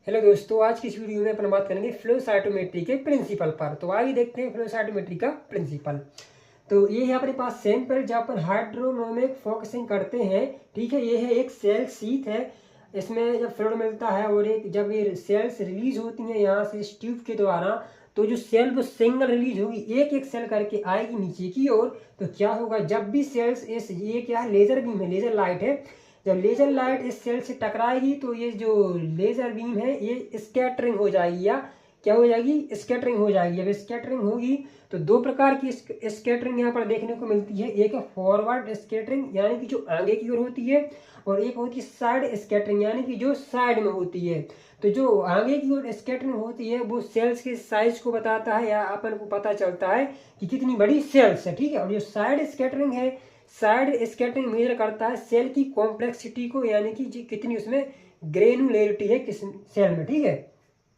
Hello दोस्तों, आज की इस वीडियो में अपन बात करेंगे फ्लो साइटोमेट्री के प्रिंसिपल पर। तो आइए देखते हैं फ्लो साइटोमेट्री का प्रिंसिपल। तो ये है अपने पास सैंपल जहाँ पर हाइड्रोनोमिक फोकसिंग करते हैं। ठीक है, ये है एक सेल शीथ है। इसमें जब फ्लूइड मिलता है और एक जब ये सेल्स रिलीज होती हैं यहाँ से इस ट्यूब के द्वारा, तो जो सेल वो सिंगल रिलीज होगी, एक एक सेल करके आएगी नीचे की ओर। तो क्या होगा, जब भी सेल्स इस ये क्या है, लेजर बीम है, लेजर लाइट है। जब लेजर लाइट इस सेल से टकराएगी तो ये जो लेजर बीम है ये स्कैटरिंग हो जाएगी, या क्या हो जाएगी, स्कैटरिंग हो जाएगी। जब स्कैटरिंग होगी तो दो प्रकार की स्कैटरिंग यहाँ पर देखने को मिलती है। एक है फॉरवर्ड स्कैटरिंग, यानी कि जो आगे की ओर होती है, और एक होती है साइड स्कैटरिंग, यानी कि जो साइड में होती है। तो जो आगे की ओर स्कैटरिंग होती है वो सेल्स के साइज को बताता है, या अपन को पता चलता है कि कितनी बड़ी सेल्स है। ठीक है, और जो साइड स्कैटरिंग है, साइड स्कैटरिंग मेजर करता है सेल की कॉम्प्लेक्सिटी को, यानी कि कितनी उसमें ग्रेनुलरिटी है किस सेल में। ठीक है,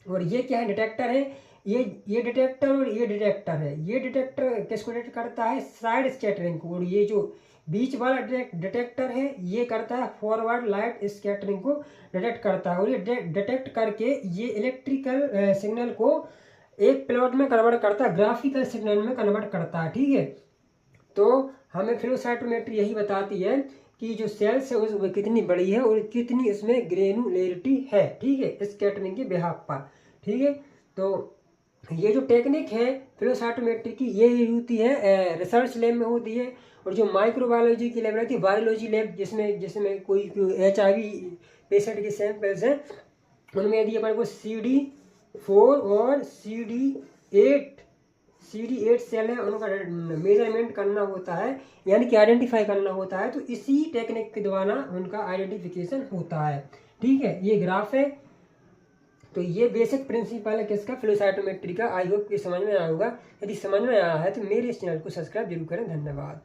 और ये क्या है, डिटेक्टर है। ये डिटेक्टर और ये डिटेक्टर है। ये डिटेक्टर किसको डिटेक्ट करता है, साइड स्कैटरिंग को, और ये जो बीच वाला डिटेक्टर है ये करता है फॉरवर्ड लाइट स्कैटरिंग को डिटेक्ट करता है। और ये डिटेक्ट करके ये इलेक्ट्रिकल सिग्नल को एक प्लॉट में कन्वर्ट करता है, ग्राफिकल सिग्नल में कन्वर्ट करता है। ठीक है, तो हमें फ्लो साइटोमेट्री यही बताती है कि जो सेल्स है वो कितनी बड़ी है और कितनी इसमें ग्रेनुलरिटी है। ठीक है, स्कैटरिंग के बिहाफ पर। ठीक है, तो ये जो टेक्निक है फ्लो साइटोमेट्री की, ये होती है रिसर्च लैब में होती है। और जो माइक्रोबायोलॉजी की लैब रहती है, बायोलॉजी लैब, जिसमें जिसमें कोई HIV पेशेंट के सैंपल्स हैं, उनमें यदि अपन को CD4 और CD8 सेल है, उनका मेजरमेंट करना होता है, यानी कि आइडेंटिफाई करना होता है। तो इसी टेक्निक के द्वारा उनका आइडेंटिफिकेशन होता है। ठीक है, ये ग्राफ है। तो ये बेसिक प्रिंसिपल है किसका, फ्लो साइटोमेट्री का। आई होप कि समझ में आया होगा। यदि समझ में आया है तो मेरे इस चैनल को सब्सक्राइब जरूर करें। धन्यवाद।